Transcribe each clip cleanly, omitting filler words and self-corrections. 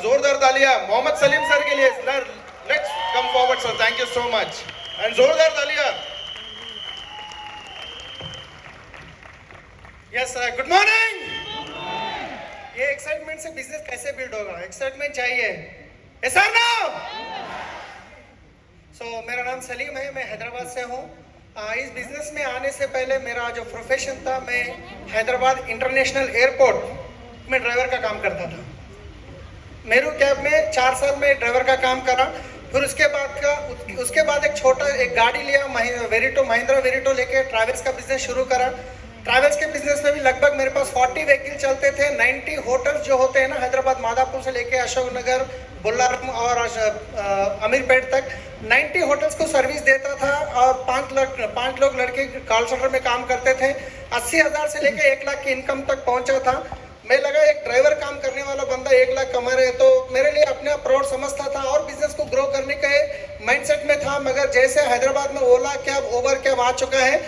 जोरदार तालियां मोहम्मद सलीम सर के लिए. Let's come forward sir. Thank you so much. And जोरदार तालियां. Yes sir. Good morning. ये एक्साइटमेंट से बिजनेस कैसे बिल्ड होगा? एक्साइटमेंट चाहिए. Yes sir no. So मेरा नाम सलीम है, मैं हैदराबाद से हूँ. इस बिजनेस में आने से पहले मेरा जो प्रोफेशन था, मैं हैदराबाद इंटरनेशनल एयरपोर्ट में ड्राइवर का काम करता था. मेरू कैब में 4 साल में ड्राइवर का काम करा. फिर उसके बाद एक गाड़ी लिया, महिंद्रा वेरिटो लेके ट्रैवल्स का बिजनेस शुरू करा. ट्रैवल्स के बिजनेस में भी लगभग मेरे पास 40 व्हीकल चलते थे. 90 होटल्स जो होते हैं ना, हैदराबाद मादापुर से लेके अशोक नगर, बुल्लारम और अमीरपेट तक 90 होटल्स को सर्विस देता था. और 5 लोग लड़के कॉल सेंटर में काम करते थे. 80,000 से लेके 1 लाख की इनकम तक पहुंचा था. मैं लगा एक ड्राइवर काम करने वाला बंदा 1 लाख कमा रहे, तो मेरे लिए अपने आप प्राउड समझता था और बिजनेस को ग्रो करने के माइंडसेट में था. मगर जैसे हैदराबाद में ओला कैब, ओवर कैब आ चुका है,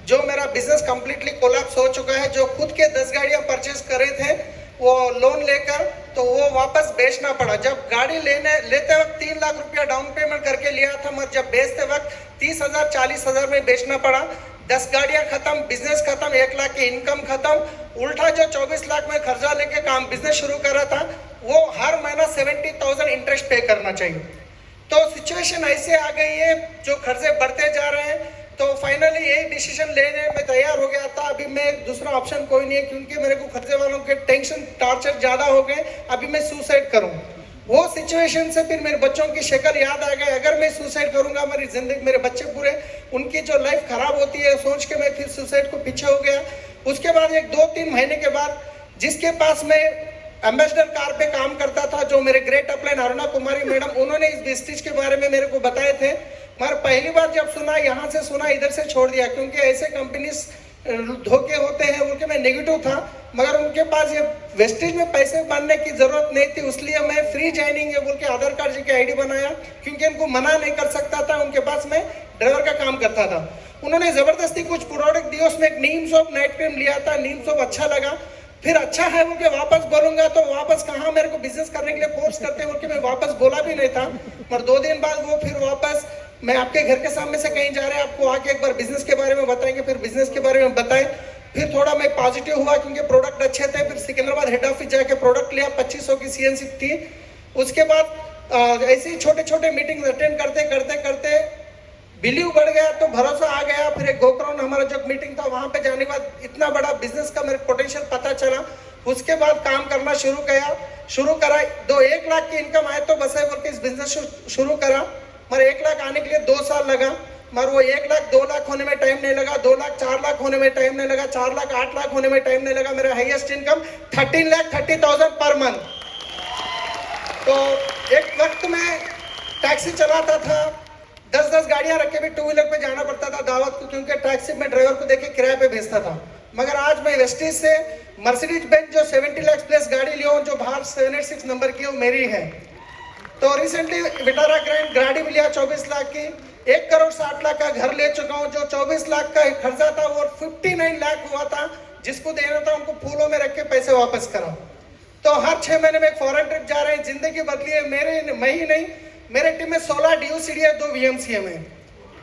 जो मेरा बिजनेस कंप्लीटली कोलैप्स हो चुका है. जो खुद के 10 गाड़ियां परचेज करे थे वो लोन लेकर, तो वो वापस बेचना पड़ा. जब गाड़ी लेते वक्त 3 लाख रुपया डाउन पेमेंट करके लिया था, मगर जब बेचते वक्त 30,000 40,000 में बेचना पड़ा. 10 गाड़ियां खत्म, बिजनेस खत्म, 1 लाख की इनकम खत्म. उल्टा जो 24 लाख में खर्चा लेके काम बिजनेस शुरू करा था, वो हर महीना 70,000 इंटरेस्ट पे करना चाहिए. तो सिचुएशन ऐसे आ गई है, जो खर्चे बढ़ते जा रहे हैं. तो फाइनली यही डिसीजन लेने में तैयार हो गया था. अभी मैं दूसरा ऑप्शन कोई नहीं है, क्योंकि मेरे को खर्चे वालों के टेंशन टॉर्चर ज़्यादा हो गए. अभी मैं सुसाइड करूं, वो सिचुएशन से फिर मेरे बच्चों की शक्ल याद आ गई. अगर मैं सुसाइड करूंगा, मेरी जिंदगी, मेरे बच्चे पूरे, उनकी जो लाइफ खराब होती है, सोच के मैं फिर सुसाइड को पीछे हो गया. उसके बाद 1-2-3 महीने के बाद, जिसके पास मैं एम्बेसडर कार पे काम करता था, जो मेरे ग्रेट अपलाइन अरुणा कुमारी मैडम, उन्होंने इस बिस्टिज के बारे में मेरे को बताए थे. मगर पहली बार जब सुना, यहाँ से सुना, इधर से छोड़ दिया, क्योंकि ऐसे कंपनीज धोखे होते हैं बोल के मैं नेगेटिव था. मगर उनके पास ये वेस्टेज में पैसे बनने की जरूरत नहीं थी, इसलिए मैं फ्री ज्वाइनिंग है बोल के आधार कार्ड जी की आईडी बनाया, क्योंकि उनको मना नहीं कर सकता था. उनके पास मैं ड्राइवर का काम करता था. उन्होंने जबरदस्ती कुछ प्रोडक्ट दिए, उसमें एक नीम सोप नाइट क्रीम लिया था. नीम सोप अच्छा लगा, फिर अच्छा है बोल के वापस बोलूंगा, तो वापस कहाँ मेरे को बिजनेस करने के लिए फोर्स करते बोल के मैं वापस बोला भी नहीं था. पर 2 दिन बाद वो फिर वापस, मैं आपके घर के सामने से कहीं जा रहे हैं, आपको आके एक बार बिजनेस के बारे में बताएंगे. फिर बिजनेस के बारे में बताएं. फिर थोड़ा मैं पॉजिटिव हुआ, क्योंकि प्रोडक्ट अच्छे थे. फिर सिकंदराबाद हेड ऑफिस जाके प्रोडक्ट लिया, 2500 की सीएनसी थी. उसके बाद ऐसे ही छोटे छोटे मीटिंग अटेंड करते बिलीव बढ़ गया, तो भरोसा आ गया. फिर एक गोकराउंड हमारा जो मीटिंग था, वहां पे जाने के बाद इतना बड़ा बिजनेस का मेरे पोटेंशियल पता चला. उसके बाद काम करना शुरू करा. 1 लाख की इनकम आए तो बस है बोल के इस बिजनेस शुरू करा. मगर 1 लाख आने के लिए 2 साल लगा. मगर वो 1 लाख 2 लाख होने में टाइम नहीं लगा, 2 लाख 4 लाख होने में टाइम नहीं लगा, 4 लाख 8 लाख होने में टाइम नहीं लगा. मेरा हाईएस्ट इनकम 13,30,000 पर मंथ. तो एक वक्त में टैक्सी चलाता था, 10-10 गाड़ियां रख के भी 2 व्हीलर पे जाना पड़ता था दावत को, क्योंकि टैक्सी में ड्राइवर को देके किराए पे भेजता था. मगर आज मैं वेस्टीज से मर्सिडीज बेंज जो 70 लाख प्लस गाड़ी लिया हूँ, जो बाहर 786 नंबर की, वो मेरी है. तो रिसेंटली विटारा ग्रैंड गाड़ी भी लिया 24 लाख की. 1 करोड़ 60 लाख का घर ले चुका हूँ. जो 24 लाख का खर्चा था, वो 59 लाख हुआ था. जिसको देना था उनको फूलों में रख के पैसे वापस करा. तो हर 6 महीने में एक फॉरेन ट्रिप जा रहे हैं. जिंदगी बदली है. मैं ही नहीं, मेरे टीम में 16 DOCD है, 2 VMCM है,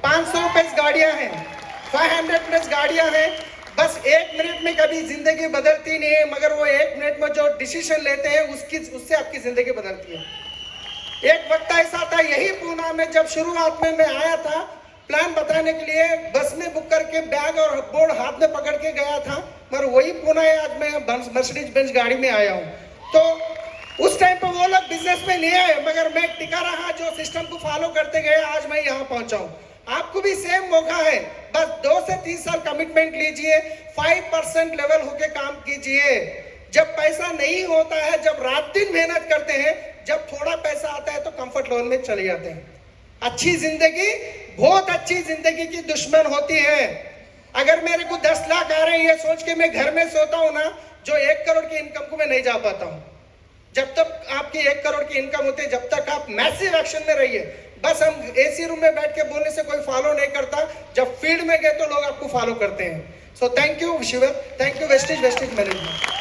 500 प्लस गाड़ियां हैं, 500 प्लस गाड़ियां हैं. बस 1 मिनट में कभी जिंदगी बदलती नहीं है, मगर वो 1 मिनट में जो डिसीजन लेते हैं उससे आपकी जिंदगी बदलती है. एक वक्त ऐसा था, यही पूना में जब शुरुआत में मैं आया था, प्लान बताने के लिए बस में बुक करके बैग और बोर्ड हाथ में पकड़ के गया था. मगर वही पूना है, आज मैं मर्सिडीज बेंज गाड़ी में आया हूँ. तो उस टाइम पे वो लोग बिजनेस में नहीं आए, मगर मैं टिका रहा, जो सिस्टम को फॉलो करते गए, आज मैं यहाँ पहुंचा हूँ. आपको भी सेम मौका है. बस 2 से 3 साल कमिटमेंट लीजिए, 5% लेवल होके काम कीजिए. जब पैसा नहीं होता है, जब रात दिन मेहनत करते हैं, जब थोड़ा पैसा आता है तो कंफर्ट जोन में चले जाते हैं. अच्छी जिंदगी बहुत अच्छी जिंदगी की दुश्मन होती है. अगर मेरे को 10 लाख आ रहे हैं, ये सोच के मैं घर में सोता हूँ ना, जो 1 करोड़ की इनकम को मैं नहीं जा पाता हूँ. जब तक आपकी 1 करोड़ की इनकम होती है, जब तक आप मैसिव एक्शन में रहिए. बस हम एसी रूम में बैठ के बोलने से कोई फॉलो नहीं करता. जब फील्ड में गए तो लोग आपको फॉलो करते हैं. सो थैंक यू शिवर, थैंक यू वेस्टेज मैनेजमेंट.